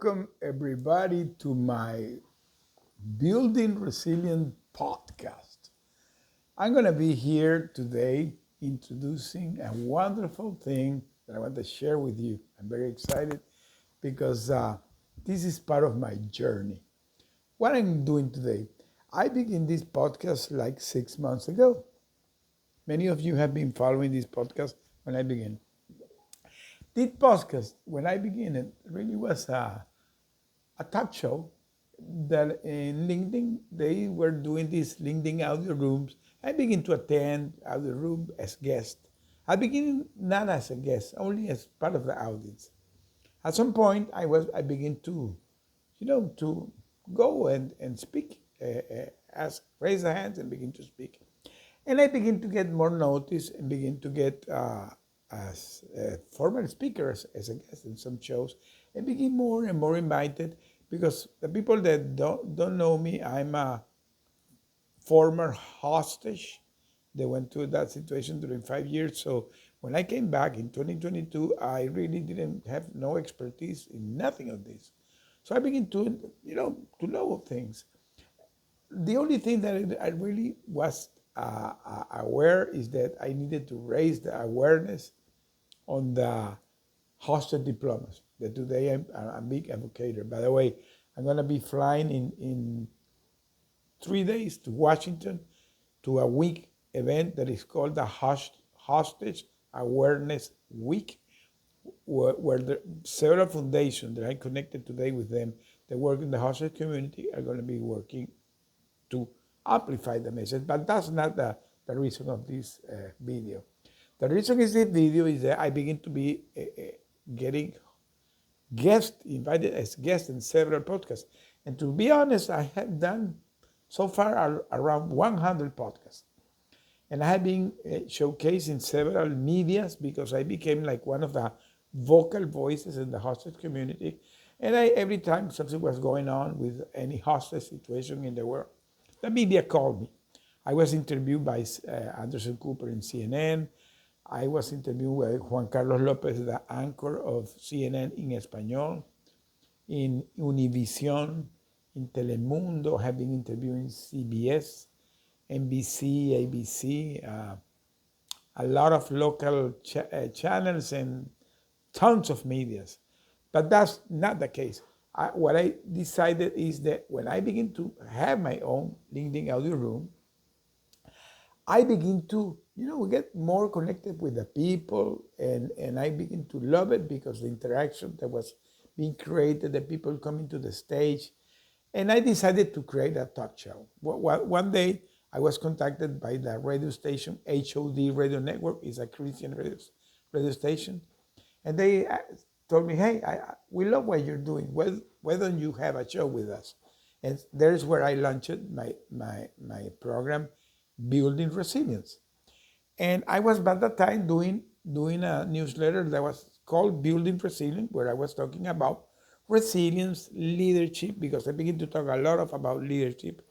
Welcome, everybody, to my Building Resilient podcast. I'm going to be here today introducing a wonderful thing that I want to share with you. I'm very excited because this is part of my journey. What I'm doing today, I began this podcast like 6 months ago. Many of you have been following this podcast when I began. This podcast, when I began it, really was a talk show that in LinkedIn, they were doing these LinkedIn audio rooms. I began to attend audio room as guest. I began not as a guest, only as part of the audience. At some point, I began to, to go and speak, raise the hands and begin to speak. And I begin to get more notice and begin to get as a former speaker as a guest in some shows, and begin more and more invited because the people that don't know me, I'm a former hostage. They went through that situation during 5 years. So when I came back in 2022, I really didn't have no expertise in nothing of this. So I began to, to know things. The only thing that I really was aware is that I needed to raise the awareness on the hosted diplomas. That today I'm a big advocate. By the way, I'm going to be flying in 3 days to Washington to a week event that is called the Hostage Awareness Week, where several foundations that I connected today with them that work in the hostage community are going to be working to amplify the message. But that's not the reason of this video. The reason is this video is that I begin to be getting invited as guests in several podcasts. And to be honest, I have done so far around 100 podcasts. And I have been showcased in several medias because I became like one of the vocal voices in the hostage community. And every time something was going on with any hostage situation in the world, the media called me. I was interviewed by Anderson Cooper in CNN. I was interviewed with Juan Carlos Lopez, the anchor of CNN in Español, in Univision, in Telemundo. Have been interviewing CBS, NBC, ABC, a lot of local channels and tons of medias. But that's not the case. What I decided is that when I begin to have my own LinkedIn audio room, I begin to, get more connected with the people, and I begin to love it because the interaction that was being created, the people coming to the stage, and I decided to create a talk show. One day, I was contacted by the radio station, HOD Radio Network, is a Christian radio station, and they told me, hey, we love what you're doing. Why don't you have a show with us? And there's where I launched my program, Building Resilience. And I was by that time doing a newsletter that was called Building Resilience, where I was talking about resilience, leadership, because I begin to talk a lot about leadership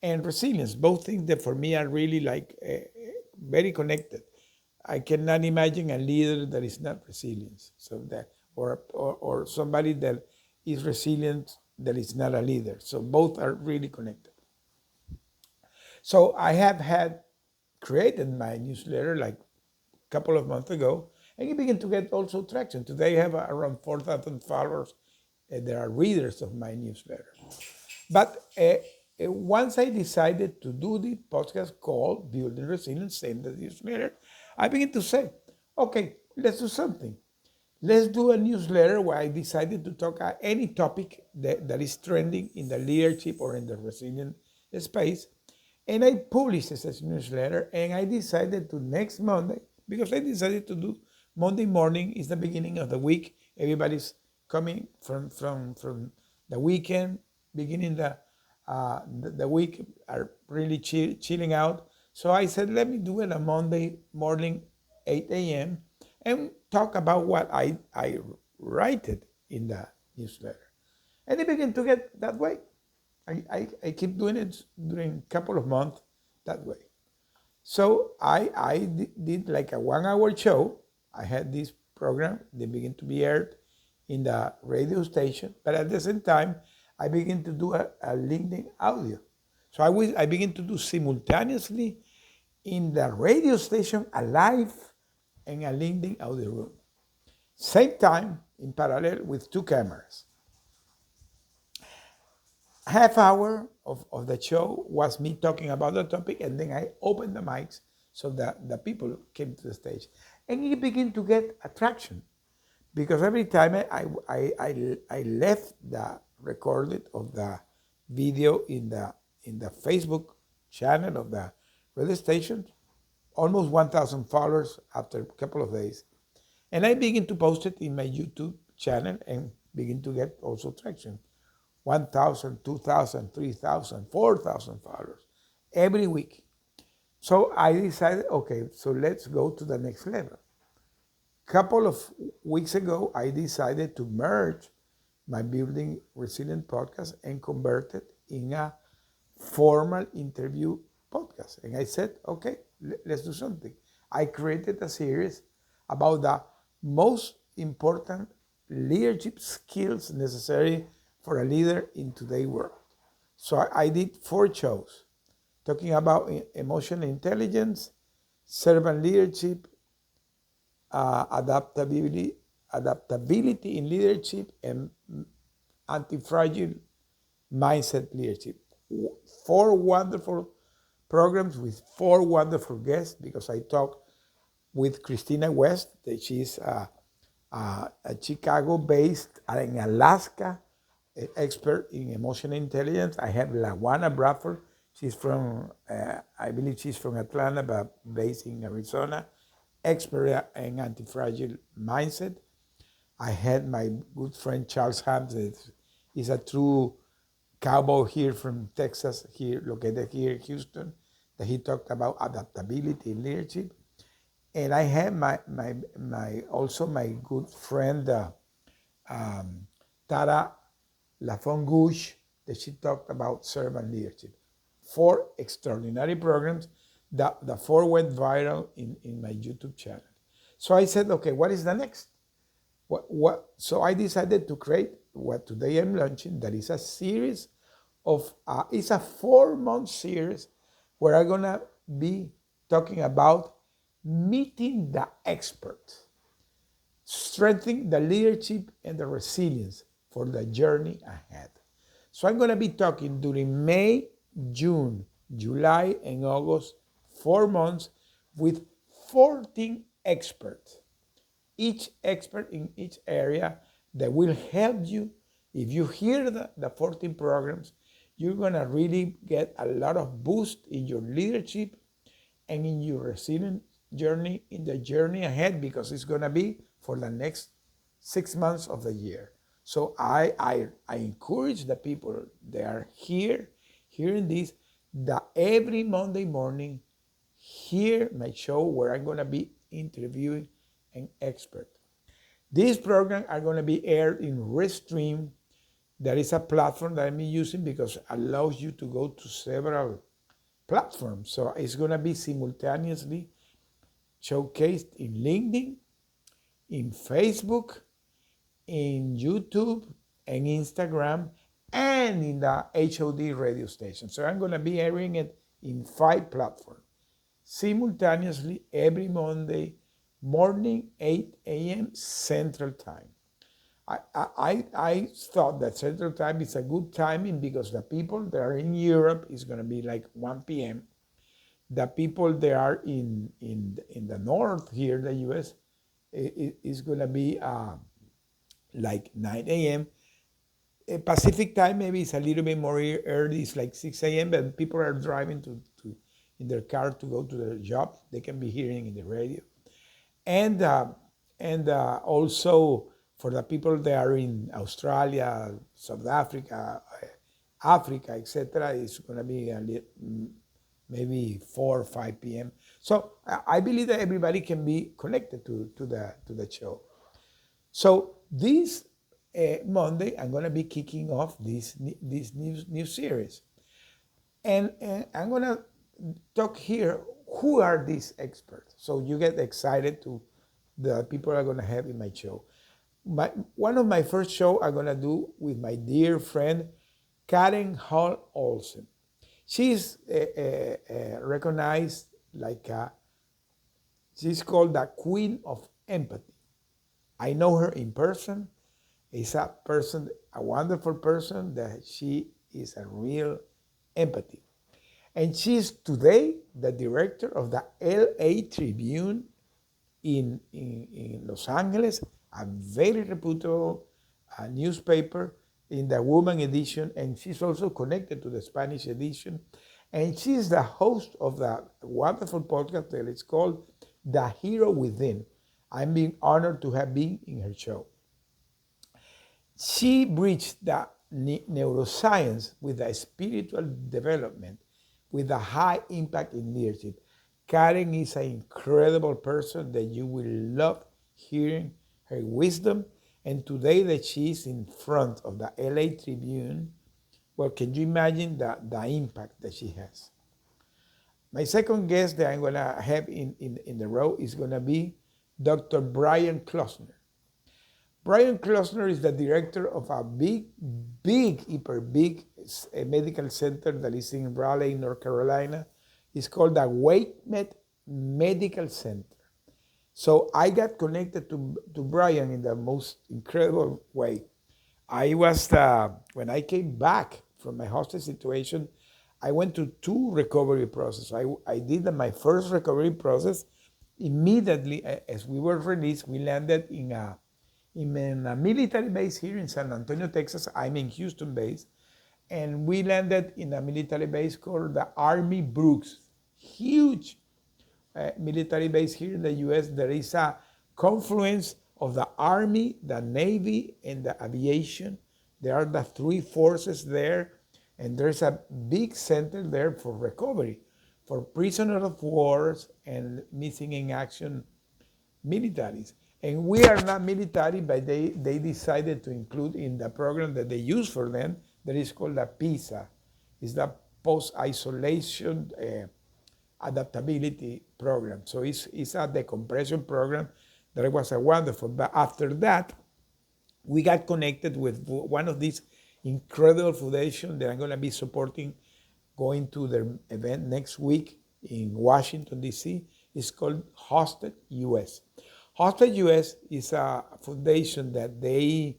and resilience, both things that for me are really like very connected. I cannot imagine a leader that is not resilient, so that or somebody that is resilient that is not a leader. So both are really connected. So I have created my newsletter like a couple of months ago, and it began to get also traction. Today I have around 4,000 followers. There are readers of my newsletter. But once I decided to do the podcast called Building Resilience in the newsletter, I began to say, okay, let's do something. Let's do a newsletter where I decided to talk about any topic that is trending in the leadership or in the resilient space. And I published this newsletter, and I decided to next Monday, because I decided to do Monday morning is the beginning of the week. Everybody's coming from the weekend, beginning the week, are really chilling out. So I said, let me do it on Monday morning, 8 a.m., and talk about what I write it in the newsletter. And it began to get that way. I keep doing it during a couple of months that way. So I did like a 1 hour show. I had this program. They began to be aired in the radio station, but at the same time, I begin to do a LinkedIn audio. So I begin to do simultaneously in the radio station a live and a LinkedIn audio room. Same time, in parallel with two cameras. Half hour of the show was me talking about the topic, and then I opened the mics so that the people came to the stage. And it began to get attraction because every time I left the recorded of the video in the Facebook channel of the radio station, almost 1,000 followers after a couple of days. And I begin to post it in my YouTube channel and begin to get also traction. 1,000, 2,000, 3,000, 4,000 followers every week. So I decided, okay, so let's go to the next level. Couple of weeks ago, I decided to merge my Building Resilient podcast and convert it in a formal interview podcast. And I said, okay, let's do something. I created a series about the most important leadership skills necessary for a leader in today's world. So I did 4 shows talking about emotional intelligence, servant leadership, adaptability in leadership, and anti-fragile mindset leadership. 4 wonderful programs with 4 wonderful guests, because I talked with Christina West, that she's a Chicago-based, in Alaska, expert in emotional intelligence. I have Lawana Bradford. She's from, I believe she's from Atlanta, but based in Arizona, expert in anti-fragile mindset. I had my good friend Charles Hams, that is a true cowboy here from Texas, here located here in Houston, that he talked about adaptability in leadership. And I have also my good friend Tara Lafon-Gouche, that she talked about servant leadership. 4 extraordinary programs. The 4 went viral in my YouTube channel. So I said, okay, what is the next? So I decided to create what today I'm launching. That is a series of, it's a 4-month series where I'm gonna be talking about meeting the expert, strengthening the leadership and the resilience for the journey ahead. So I'm gonna be talking during May, June, July, and August, 4 months, with 14 experts, each expert in each area, that will help you. If you hear the 14 programs, you're gonna really get a lot of boost in your leadership and in your resilient journey, in the journey ahead, because it's gonna be for the next 6 months of the year. So I encourage the people that are hearing this, that every Monday morning, hear my show where I'm gonna be interviewing an expert. These programs are gonna be aired in Restream. That is a platform that I'm using because it allows you to go to several platforms. So it's gonna be simultaneously showcased in LinkedIn, in Facebook, in YouTube, and Instagram, and in the HOD radio station. So I'm gonna be airing it in 5 platforms simultaneously every Monday morning, 8 a.m. Central Time. I thought that Central Time is a good timing because the people that are in Europe is going to be like 1 p.m. The people that are in the north here, the U.S., is going to be like 9 a.m. Pacific Time maybe it's a little bit more early. It's like 6 a.m. But people are driving in their car to go to their job. They can be hearing in the radio, and also for the people that are in Australia, South Africa, Africa, etc., it's going to be maybe 4 or 5 p.m. So I believe that everybody can be connected to the show. So this Monday, I'm going to be kicking off this new series, and I'm going to talk here. Who are these experts? So you get excited to the people I'm going to have in my show. One of my first show I'm gonna do with my dear friend Karen Hall Olsen. She's recognized like she's called the Queen of Empathy. I know her in person. Is a person, a wonderful person, that she is a real empathy. And she's today the director of the LA Tribune in Los Angeles, a very reputable newspaper in the woman edition, and she's also connected to the Spanish edition. And she's the host of the wonderful podcast that is called The Hero Within. I'm being honored to have been in her show. She bridged the neuroscience with the spiritual development, with a high impact in leadership. Karen is an incredible person that you will love hearing her wisdom. And today that she is in front of the LA Tribune, well, can you imagine the impact that she has? My second guest that I'm going to have in the row is going to be Dr. Brian Klossner. Brian Klossner is the director of a hyper big medical center that is in Raleigh, North Carolina. It's called the WakeMed Medical Center. So I got connected to Brian in the most incredible way. I was, when I came back from my hostage situation, I went to 2 recovery processes. I did my first recovery process. Immediately, as we were released, we landed in a military base here in San Antonio, Texas. I'm in Houston base. And we landed in a military base called the Army Brooks. Huge military base here in the US. There is a confluence of the Army, the Navy, and the aviation. There are the 3 forces there. And there's a big center there for recovery, for prisoners of wars and missing in action militaries. And we are not military, but they decided to include in the program that they use for them, that is called the PISA. It's the Post-Isolation Adaptability Program. So it's a decompression program that was a wonderful. But after that, we got connected with one of these incredible foundations that I'm going to be supporting, going to their event next week in Washington, D.C. It's called Hosted US. Hosted US is a foundation that they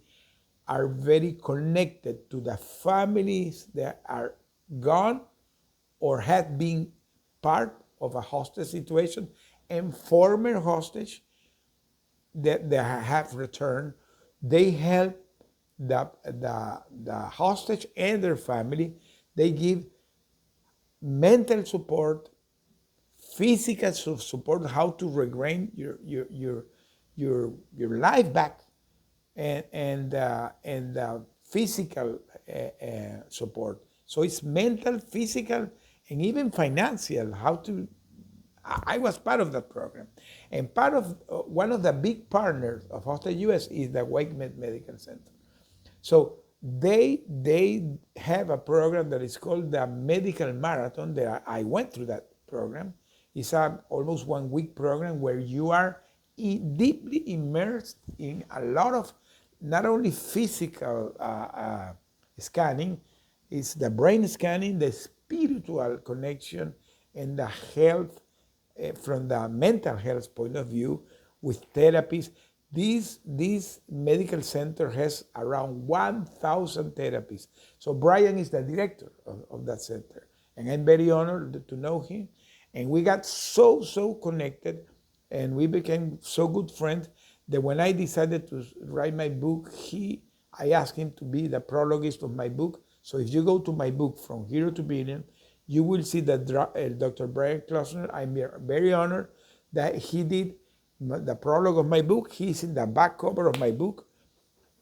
are very connected to the families that are gone or have been part of a hostage situation, and former hostage that they have returned. They help the hostage and their family. They give mental support, physical support, how to regain your life back, and physical support. So it's mental, physical, and even financial. How to. I was part of that program, and part of one of the big partners of Hostage US is the WakeMed Medical Center. So they have a program that is called the Medical Marathon. That I went through that program. It's a almost 1 week program where you are deeply immersed in a lot of not only physical scanning, it's the brain scanning, the spiritual connection, and the health from the mental health point of view with therapies. This medical center has around 1,000 therapies. So Brian is the director of that center. And I'm very honored to know him. And we got so connected, and we became so good friends that when I decided to write my book, I asked him to be the prologist of my book. So if you go to my book, From Hero to Villain, you will see that Dr. Brian Klossner, I'm very honored that he did the prologue of my book. He's in the back cover of my book.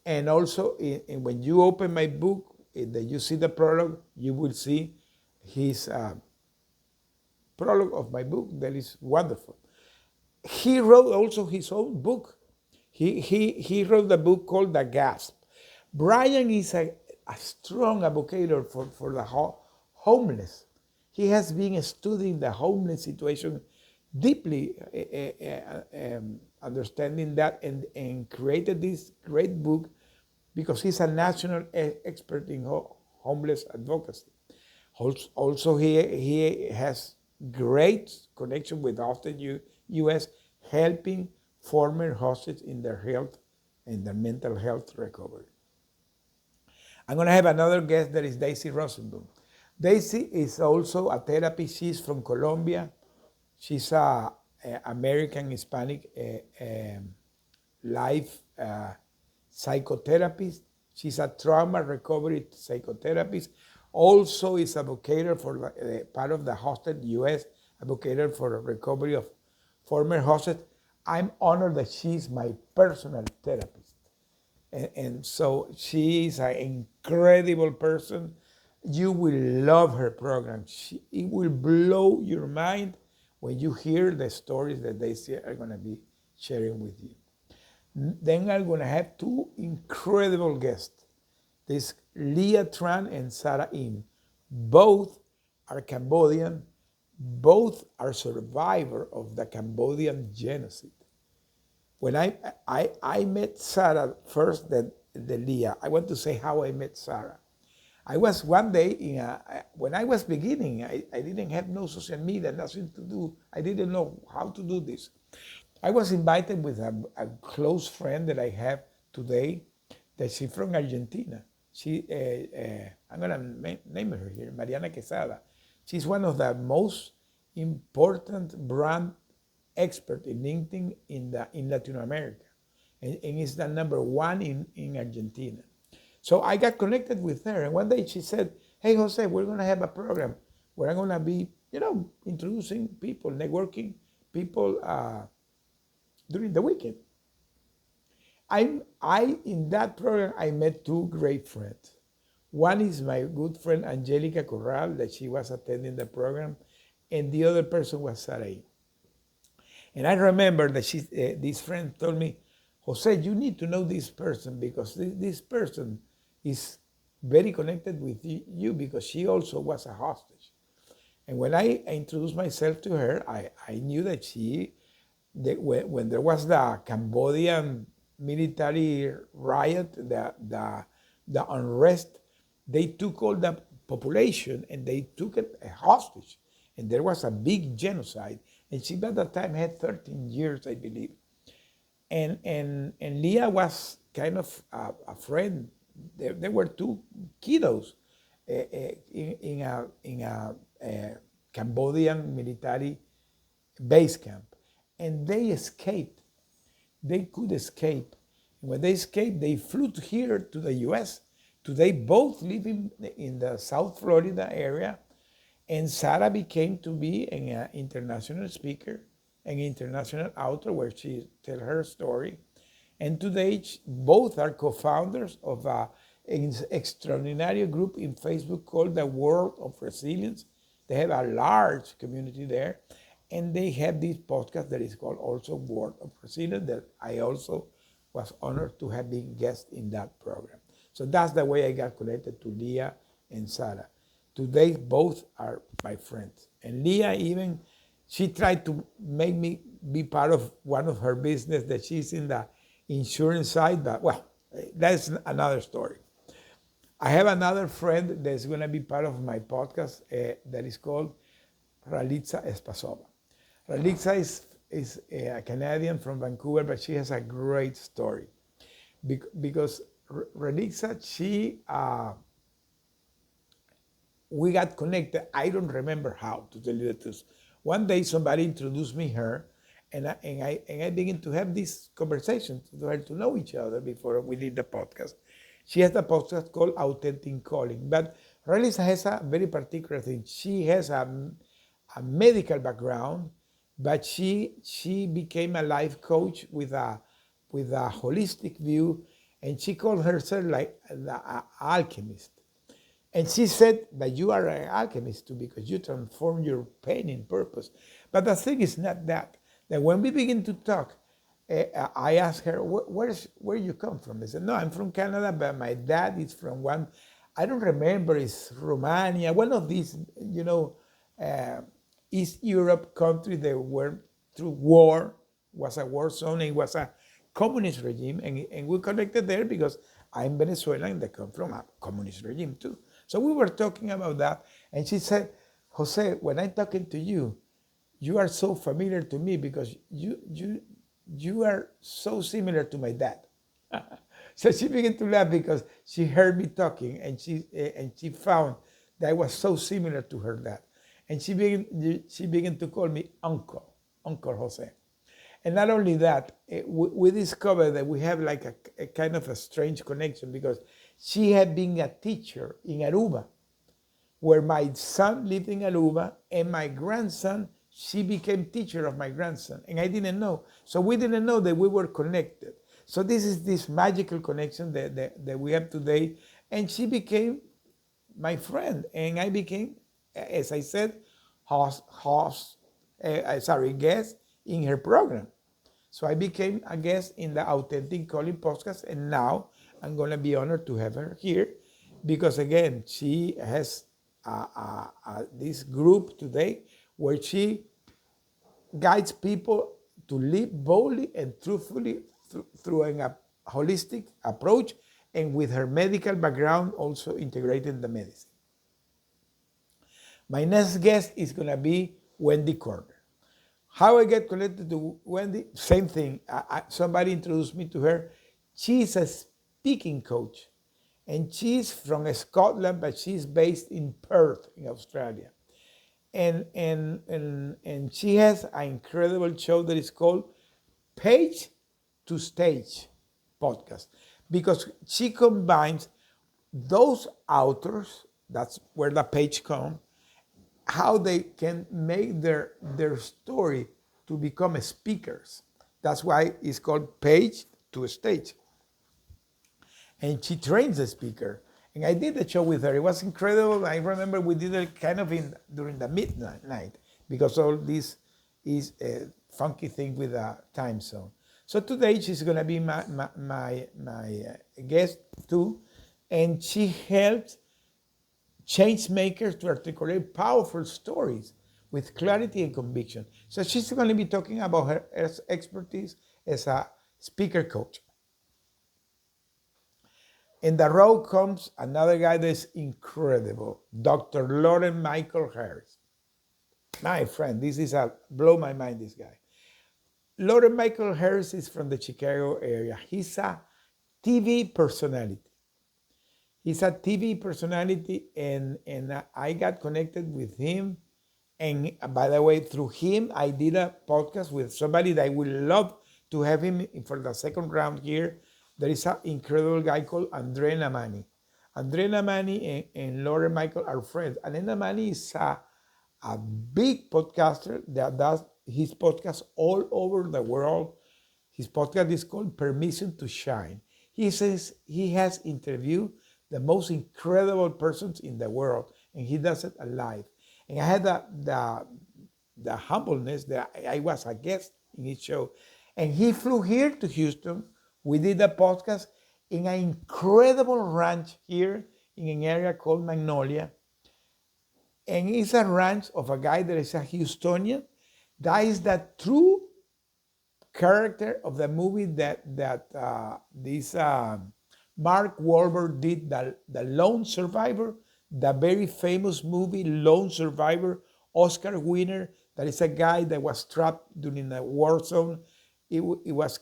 And also, when you open my book, that you see the prologue, you will see his prologue of my book. That is wonderful. He wrote also his own book. He wrote a book called The Gasp. Brian is a strong advocate for the homeless. He has been studying the homeless situation deeply understanding that and created this great book because he's a national expert in homeless advocacy. Also, he has great connection with often U.S. helping former hostages in their health and their mental health recovery. I'm going to have another guest that is Daisy Rosenblum. Daisy is also a therapist. She's from Colombia. She's a American Hispanic life psychotherapist. She's a trauma recovery psychotherapist. Also is advocate for part of the hostage U.S. advocate for the recovery of former hostage. I'm honored that she's my personal therapist. And so she is an incredible person. You will love her program. It will blow your mind when you hear the stories that they are going to be sharing with you. Then I'm going to have two incredible guests. This Leah Tran and Sarah Im. Both are Cambodian. Both are survivors of the Cambodian genocide. When I met Sarah first, then the Leah, I want to say how I met Sarah. I was one day when I was beginning, I didn't have no social media, nothing to do. I didn't know how to do this. I was invited with a close friend that I have today, that she's from Argentina. I'm going to name her here, Mariana Quesada. She's one of the most important brand expert in LinkedIn in Latin America, and is the number one in Argentina. So I got connected with her, and one day she said, "Hey, Jose, we're going to have a program where I'm going to be, introducing people, networking people during the weekend." In that program, I met two great friends. One is my good friend Angelica Corral, that she was attending the program, and the other person was Sarah. And I remember that this friend told me, "Jose, you need to know this person because this person is very connected with you because she also was a hostage." And when I introduced myself to her, I knew that when there was the Cambodian military riot, the unrest, they took all the population and they took it a hostage. And there was a big genocide. And she by that time had 13 years, I believe. And Leah was kind of a friend. There were two kiddos in a Cambodian military base camp. And they escaped. They could escape. And when they escaped, they flew here to the U.S. They both live in the South Florida area. And Sarah became to be an international speaker, an international author where she tells her story. And today, both are co-founders of an extraordinary group in Facebook called the World of Resilience. They have a large community there. And they have this podcast that is called also World of Resilience, that I also was honored to have been guest in that program. So that's the way I got connected to Leah and Sarah. Today, both are my friends. And Leah she tried to make me be part of one of her business that she's in the insurance side, but well, that's another story. I have another friend that's going to be part of my podcast that is called Ralitza Espasova. Ralitza is a Canadian from Vancouver, but she has a great story. Because Ralitza, we got connected. I don't remember how, to tell you the truth. One day somebody introduced me her, and I began to have this conversation to know each other before we did the podcast. She has a podcast called Authentic Calling, but Ralitza has a very particular thing. She has a medical background, but she became a life coach with a holistic view, and she called herself like the alchemist. And she said that you are an alchemist too because you transform your pain in purpose. But the thing is not that. That when we begin to talk, I asked her, where you come from? I said, no, I'm from Canada, but my dad is from one, I don't remember, it's Romania, one of these, East Europe countries that were through war. was a war zone. It was a communist regime, and we connected there because I'm Venezuelan and they come from a communist regime too. So we were talking about that, and she said, Jose, when I'm talking to you, you are so familiar to me because you are so similar to my dad. So she began to laugh because she heard me talking, and she found that I was so similar to her dad, and she began to call me Uncle Jose. And not only that, we discovered that we have like a kind of a strange connection because she had been a teacher in Aruba, where my son lived in Aruba, and my grandson, she became teacher of my grandson, and I didn't know. So we didn't know that we were connected. So this is this magical connection that we have today, and she became my friend, and I became, as I said, guest in her program. So I became a guest in the Authentic Calling podcast, and now I'm going to be honored to have her here because, again, she has this group today where she guides people to live boldly and truthfully through a holistic approach, and with her medical background also integrating the medicine. My next guest is going to be Wendy Corner. How I get connected to Wendy? Same thing. Somebody introduced me to her. She's a speaking coach, and she's from Scotland, but she's based in Perth, in Australia. And she has an incredible show that is called Page to Stage podcast, because she combines those authors, that's where the page comes, how they can make their story to become speakers. That's why it's called Page to Stage. And she trains the speaker. And I did the show with her. It was incredible. I remember we did it kind of during the midnight because all this is a funky thing with the time zone. So today she's going to be my guest too. And she helps change makers to articulate powerful stories with clarity and conviction. So she's going to be talking about her expertise as a speaker coach. In the row comes another guy that's incredible, Dr. Lauren Michael Harris. My friend, this is blow my mind, this guy. Lauren Michael Harris is from the Chicago area. He's a TV personality. He's a TV personality, and I got connected with him. And by the way, through him, I did a podcast with somebody that I would love to have him for the second round here. There is an incredible guy called Andre Namani. Andre Namani and Lauren Michael are friends. And Namani is a big podcaster that does his podcast all over the world. His podcast is called Permission to Shine. He says he has interviewed the most incredible persons in the world, and he does it live. And I had the humbleness that I was a guest in his show. And he flew here to Houston. We did a podcast in an incredible ranch here in an area called Magnolia. And it's a ranch of a guy that is a Houstonian. That is the true character of the movie that this Mark Wahlberg did, the Lone Survivor, the very famous movie Lone Survivor, Oscar winner. That is a guy that was trapped during the war zone. It was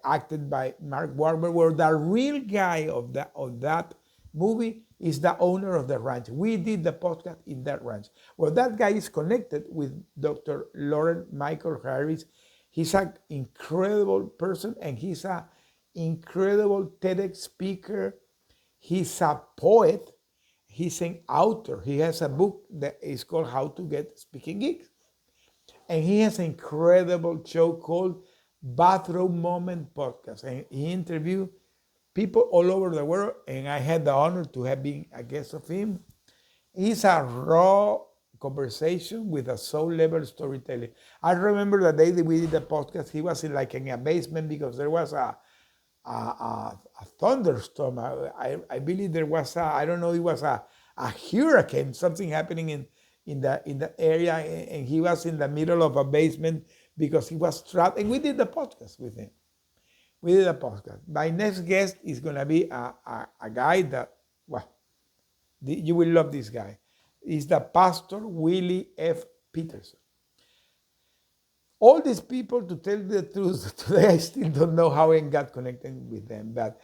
acted by Mark Wahlberg, where the real guy of that movie is the owner of the ranch. We did the podcast in that ranch. Well, that guy is connected with Dr. Lauren Michael Harris. He's an incredible person, and he's an incredible TEDx speaker. He's a poet. He's an author. He has a book that is called How to Get Speaking Gigs. And he has an incredible show called Bathroom Moment Podcast. And he interviewed people all over the world, and I had the honor to have been a guest of him. He's a raw conversation with a soul-level storytelling. I remember the day that we did the podcast, he was in a basement because there was a thunderstorm. I believe there was I don't know, it was a hurricane, something happening in the area, and he was in the middle of a basement because he was trapped, and we did the podcast with him. We did a podcast. My next guest is going to be a guy that, well, you will love this guy. He's the Pastor Willie F. Peterson. All these people, to tell the truth, today I still don't know how I got connected with them. But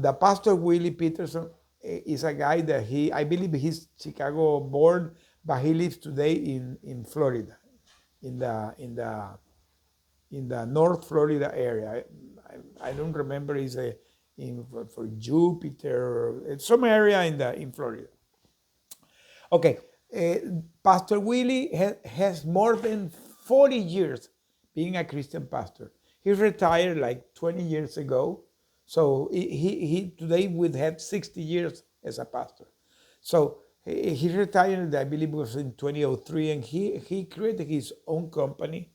the Pastor Willie Peterson is a guy that I believe he's Chicago born, but he lives today in Florida, in the North Florida area. I don't remember. He's for Jupiter, some area in Florida. Okay, Pastor Willie has more than 40 years being a Christian pastor. He retired like 20 years ago, so he today would have 60 years as a pastor. So he retired, I believe it was in 2003, and he created his own company.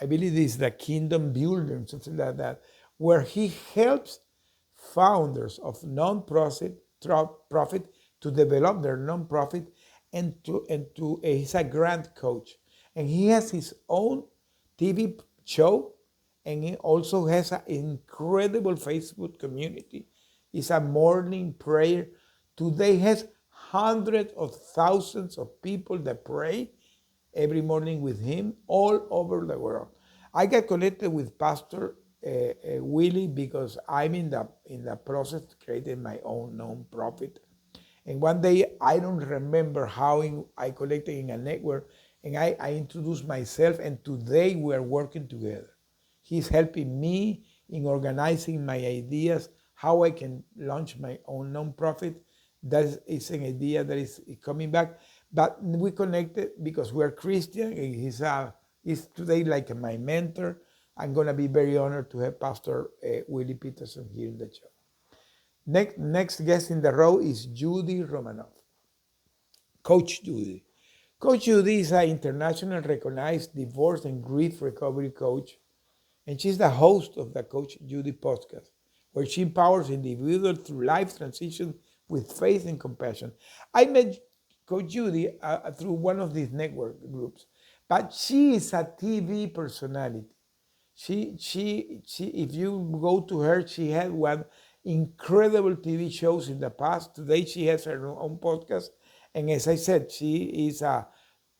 I believe this is the Kingdom Builder, something like that, where he helps founders of non-profit to develop their non-profit and he's a grant coach. And he has his own TV show, and he also has an incredible Facebook community. It's a morning prayer. Today has hundreds of thousands of people that pray every morning with him all over the world. I got connected with Pastor Willie because I'm in the process of creating my own non-profit. And one day, I don't remember how I connected in a network, and I introduced myself, and today we're working together. He's helping me in organizing my ideas, how I can launch my own nonprofit. That is an idea that is coming back. But we connected because we're Christian, and he's today like my mentor. I'm going to be very honored to have Pastor Willie Peterson here in the show. Next guest in the row is Judy Romanoff. Coach Judy. Coach Judy is an international recognized divorce and grief recovery coach, and she's the host of the Coach Judy podcast, where she empowers individuals through life transition with faith and compassion. I met Coach Judy through one of these network groups, but she is a TV personality. She if you go to her, she had one incredible TV shows in the past. Today she has her own podcast, and as I said, she is a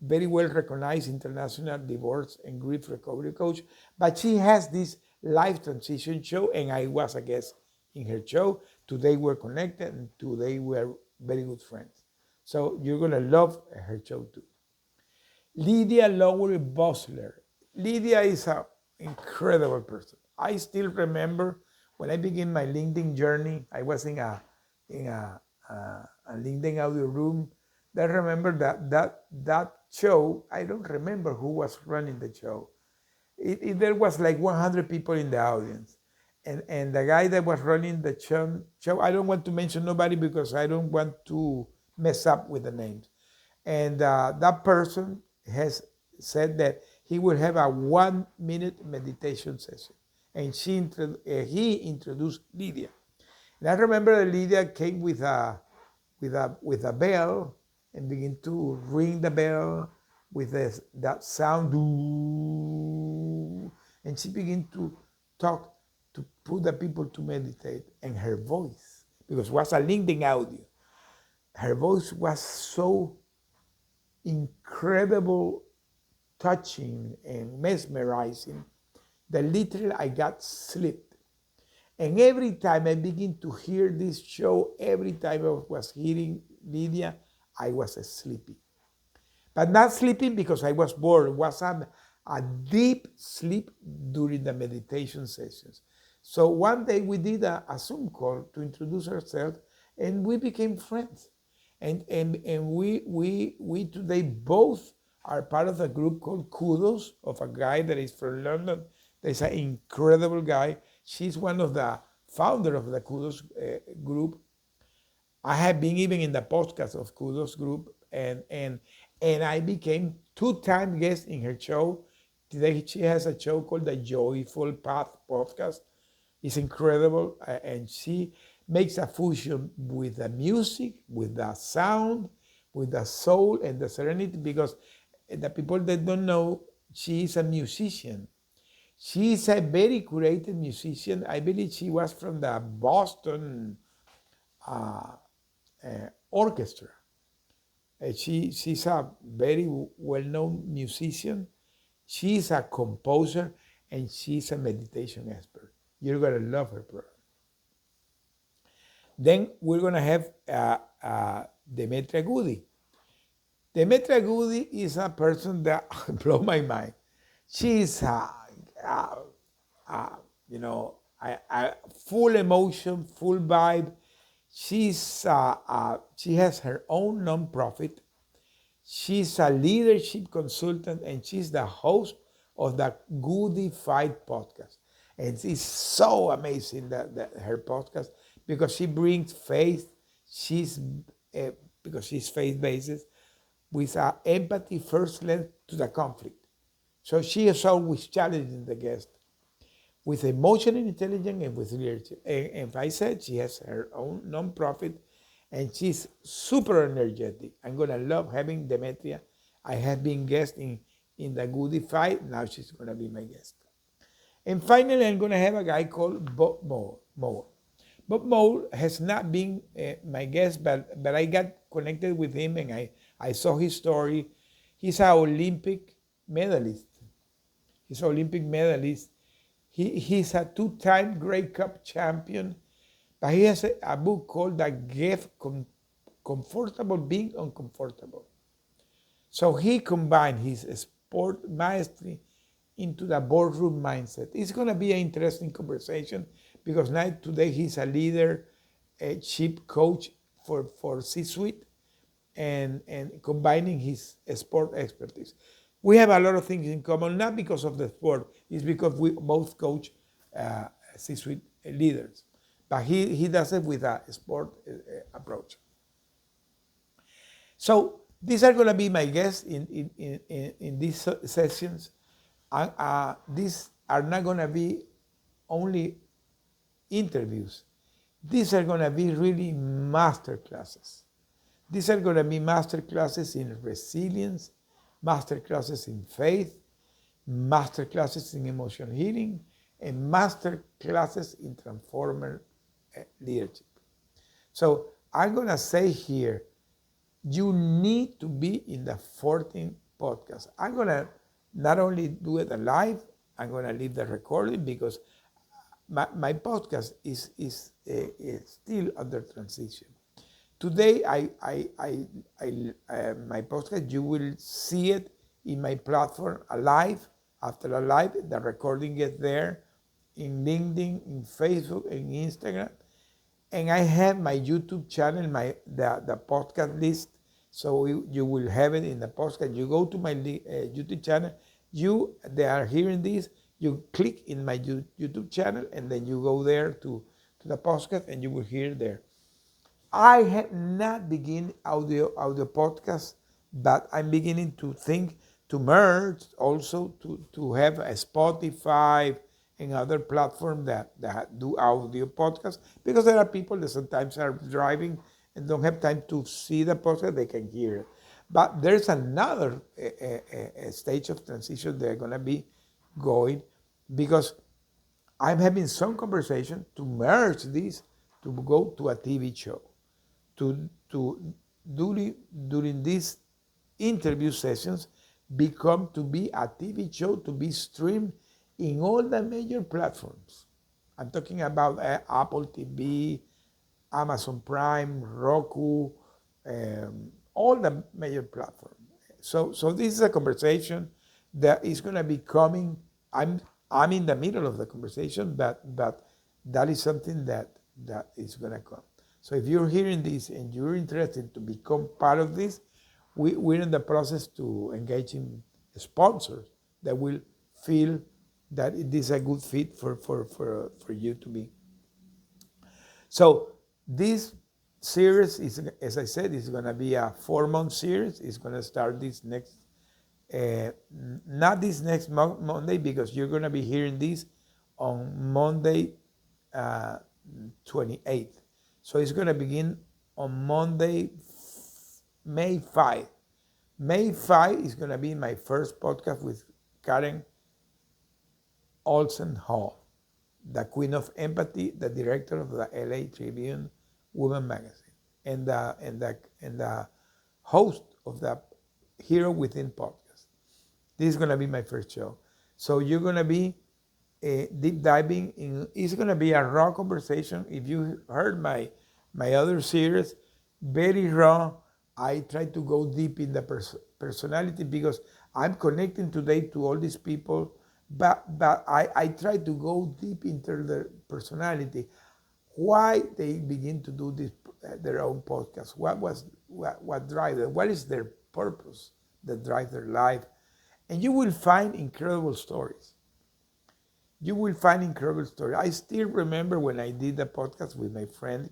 very well recognized international divorce and grief recovery coach. But she has this life transition show, and I was a guest in her show. Today we're connected, and today we're very good friends. So you're gonna love her show too. Lydia Lowery Bosler. Lydia is an incredible person. I still remember when I began my LinkedIn journey. I was in a LinkedIn audio room. I remember that show. I don't remember who was running the show. There was like 100 people in the audience. And the guy that was running the show, I don't want to mention nobody because I don't want to mess up with the names. And that person has said that he would have a 1-minute meditation session. And he introduced Lydia. And I remember that Lydia came with a bell and began to ring the bell with that sound. And she began to talk to put the people to meditate. And her voice, because it was a LinkedIn audio, her voice was so incredible, touching, and mesmerizing that literally I got sleep. And every time I begin to hear this show, every time I was hearing Lydia, I was sleepy. But not sleeping because I was bored. It was a deep sleep during the meditation sessions. So one day we did a Zoom call to introduce ourselves, and we became friends. And we today both are part of a group called Kudos, of a guy that is from London. There's an incredible guy. She's one of the founder of the Kudos group. I have been even in the podcast of Kudos group, and I became 2-time guest in her show. Today she has a show called the Joyful Path podcast. It's incredible, and she makes a fusion with the music, with the sound, with the soul and the serenity, because the people that don't know, she is a musician. She is a very curated musician. I believe she was from the Boston orchestra. She's a very well-known musician. She's a composer, and she's a meditation expert. You're gonna love her program. Then we're gonna have Demetria Goody. Demetria Goody is a person that blow my mind. She's you know, full emotion, full vibe. She has her own nonprofit. She's a leadership consultant, and she's the host of the Goody Fight podcast. And it's so amazing that her podcast, because she brings faith. She's because she's faith based, with empathy first led to the conflict. So she is always challenging the guest with emotional intelligence and with leadership. And I said she has her own nonprofit, and she's super energetic. I'm gonna love having Demetria. I have been guest in the Goody Fight. Now she's gonna be my guest. And finally, I'm gonna have a guy called Bob Moore. Bob Moore has not been my guest, but I got connected with him, and I saw his story. He's an Olympic medalist. He's an Olympic medalist. He's a two-time Grey Cup champion, but he has a book called The Gift Comfortable Being Uncomfortable. So he combined his sport mastery into the boardroom mindset. It's going to be an interesting conversation, because today he's a leader, a chief coach for C-suite, and combining his sport expertise. We have a lot of things in common, not because of the sport, it's because we both coach C-suite leaders. But he does it with a sport approach. So these are going to be my guests in these sessions. These are not going to be only interviews. These are going to be really master classes. These are going to be master classes in resilience, master classes in faith, master classes in emotional healing, and master classes in transformer leadership. So I'm going to say here, you need to be in the 14th podcast. I'm going to not only do it live, I'm going to leave the recording, because my podcast is still under transition. Today, my podcast, you will see it in my platform alive. After a live, the recording gets there in LinkedIn, in Facebook, and Instagram. And I have my YouTube channel, the podcast list. So you will have it in the podcast. You go to my YouTube channel. They are hearing this. You click in my YouTube channel, and then you go there to the podcast, and you will hear there. I have not begun audio podcast, but I'm beginning to think to merge also to have a Spotify and other platforms that do audio podcasts, because there are people that sometimes are driving and don't have time to see the podcast, they can hear it. But there's another stage of transition they're going to be going, because I'm having some conversation to merge this to go to a TV show. During these interview sessions, become to be a TV show to be streamed in all the major platforms. I'm talking about Apple TV, Amazon Prime, Roku, all the major platforms. So this is a conversation that is going to be coming. I'm in the middle of the conversation, but that is something that is going to come. So if you're hearing this and you're interested to become part of this, we're in the process to engage in sponsors that will feel that it is a good fit for you to be. So this series is, as I said, is going to be a 4-month series. It's going to start this next, not this next Monday, because you're going to be hearing this on Monday, 28th. So it's going to begin on Monday, May 5. May 5 is going to be my first podcast with Karen Olsen Hall, the Queen of Empathy, the director of the LA Tribune Women Magazine, and the host of the Hero Within podcast. This is gonna be my first show, so you're gonna be deep diving in. It's gonna be a raw conversation. If you heard my other series, very raw. I try to go deep in the personality because I'm connecting today to all these people, but I try to go deep into their personality, why they begin to do this their own podcast, what drives them, what is their purpose that drives their life, and you will find incredible stories. You will find incredible stories. I still remember when I did the podcast with my friend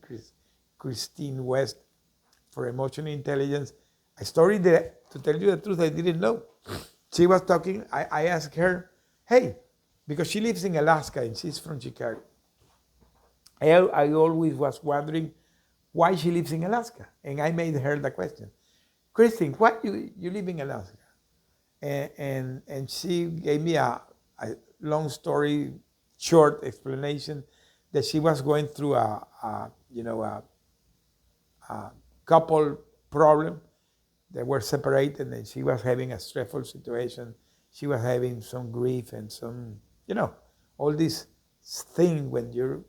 Christine West for Emotional Intelligence, a story that, to tell you the truth, I didn't know. She was talking, I asked her, hey, because she lives in Alaska and she's from Chicago. I always was wondering why she lives in Alaska. And I made her the question, Christine, why you live in Alaska? And she gave me a long story, short explanation that she was going through a couple problem. They were separated and she was having a stressful situation. She was having some grief and some, all this thing when you're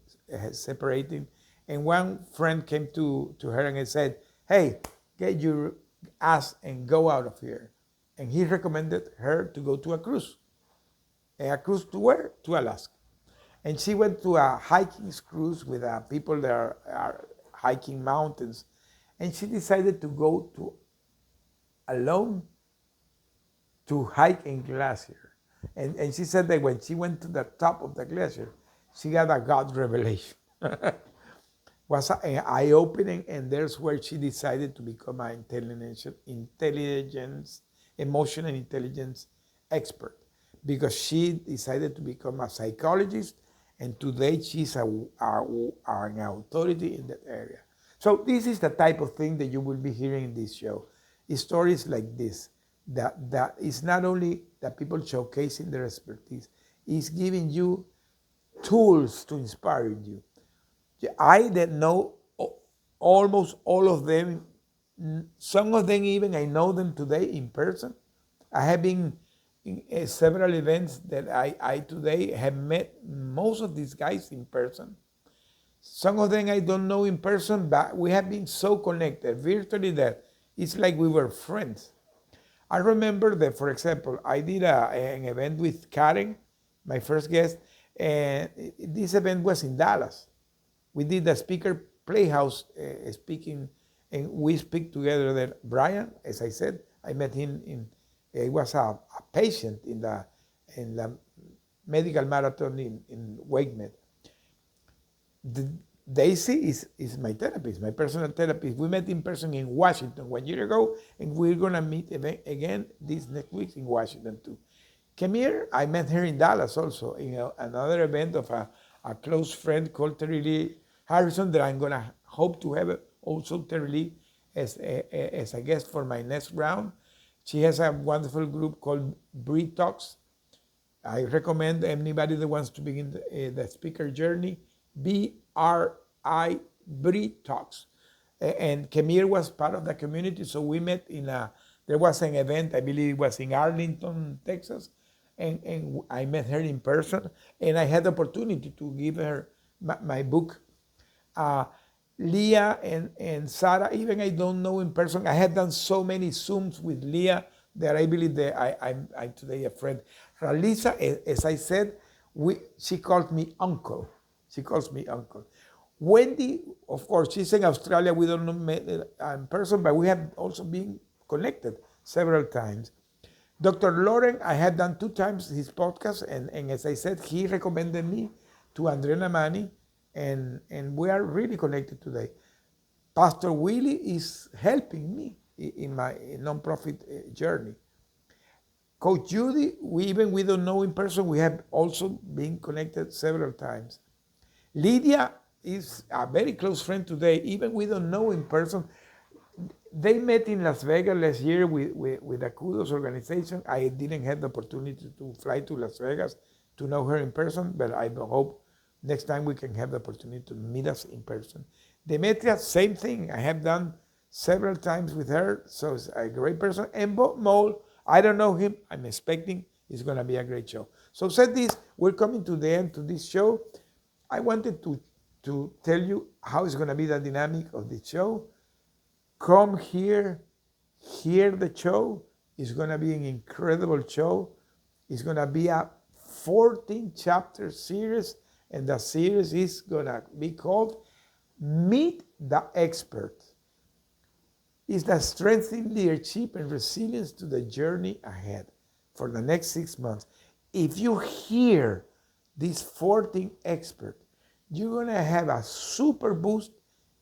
separating. And one friend came to her and said, hey, get your ass and go out of here. And he recommended her to go to a cruise. And a cruise to where? To Alaska. And she went to a hiking cruise with people that are hiking mountains. And she decided to go to alone to hike in glacier. And she said that when she went to the top of the glacier, she got a God revelation. Was an eye-opening, and there's where she decided to become an emotional intelligence expert, because she decided to become a psychologist, and today she's an authority in that area. So this is the type of thing that you will be hearing in this show. It's stories like this, that is not only that people showcasing their expertise, it's giving you tools to inspire you. I that know almost all of them, some of them even I know them today in person. I have been in several events that I today have met most of these guys in person. Some of them I don't know in person, but we have been so connected virtually that it's like we were friends. I remember that, for example, I did an event with Karen, my first guest, and this event was in Dallas. We did the speaker playhouse speaking, and we speak together there. Brian, as I said, I met him he was a patient in the medical marathon in WakeMed. Daisy is my therapist, my personal therapist. We met in person in Washington 1 year ago, and we're gonna meet again this next week in Washington too. Camille, I met her in Dallas also in another event of a close friend called Terry Lee Harrison that I'm gonna hope to have also Terry Lee as a guest for my next round. She has a wonderful group called Bree Talks. I recommend anybody that wants to begin the speaker journey, BRI Bree Talks. And Camille was part of the community, so we met there was an event, I believe it was in Arlington, Texas, and I met her in person, and I had the opportunity to give her my book. Leah and Sarah, even I don't know in person. I have done so many Zooms with Leah that I believe that I'm today a friend. Ralisa, as I said, she calls me uncle. She calls me uncle. Wendy, of course, she's in Australia. We don't know in person, but we have also been connected several times. Dr. Lauren, I had done 2 times his podcast, and as I said, he recommended me to Andre Namani, and we are really connected today. Pastor Willie is helping me in my nonprofit journey. Coach Judy, we don't know in person, we have also been connected several times. Lydia is a very close friend today, even we don't know in person. They met in Las Vegas last year with the Kudos organization. I didn't have the opportunity to fly to Las Vegas to know her in person, but I hope next time we can have the opportunity to meet us in person. Demetria, same thing. I have done several times with her, so it's a great person. And Bob Mole, I don't know him. I'm expecting it's going to be a great show. So said this, we're coming to the end to this show. I wanted to tell you how it's going to be the dynamic of the show. Come here, hear the show. It's going to be an incredible show. It's going to be a 14-chapter series, and the series is going to be called Meet the Expert. It's the strengthening leadership and resilience to the journey ahead for the next 6 months. If you hear these 14 experts, you're going to have a super boost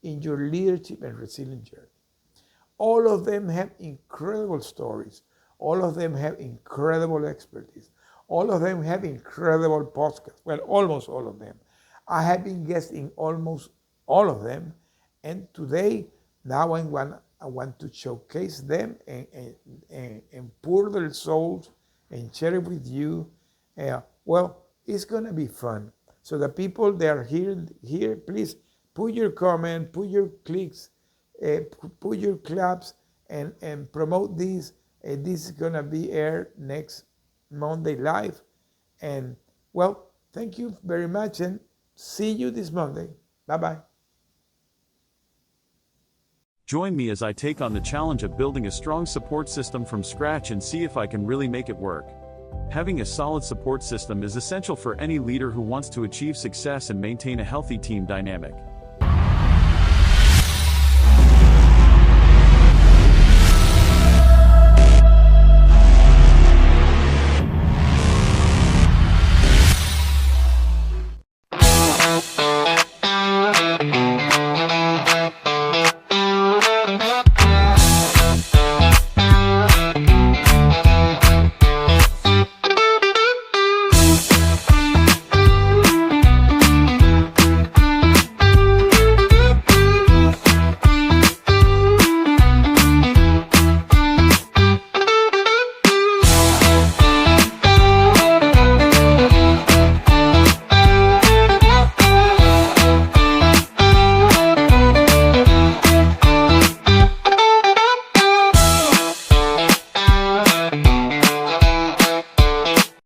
in your leadership and resilience journey. All of them have incredible stories. All of them have incredible expertise. All of them have incredible podcasts. Well, almost all of them. I have been guesting almost all of them. And today, now I want to showcase them and pour their souls and share it with you. Well, it's going to be fun. So the people that are here, please put your comment, put your clicks, put your claps, and promote this. This is going to be aired next Monday live. And well, thank you very much, and see you this Monday. Bye-bye. Join me as I take on the challenge of building a strong support system from scratch and see if I can really make it work. Having a solid support system is essential for any leader who wants to achieve success and maintain a healthy team dynamic.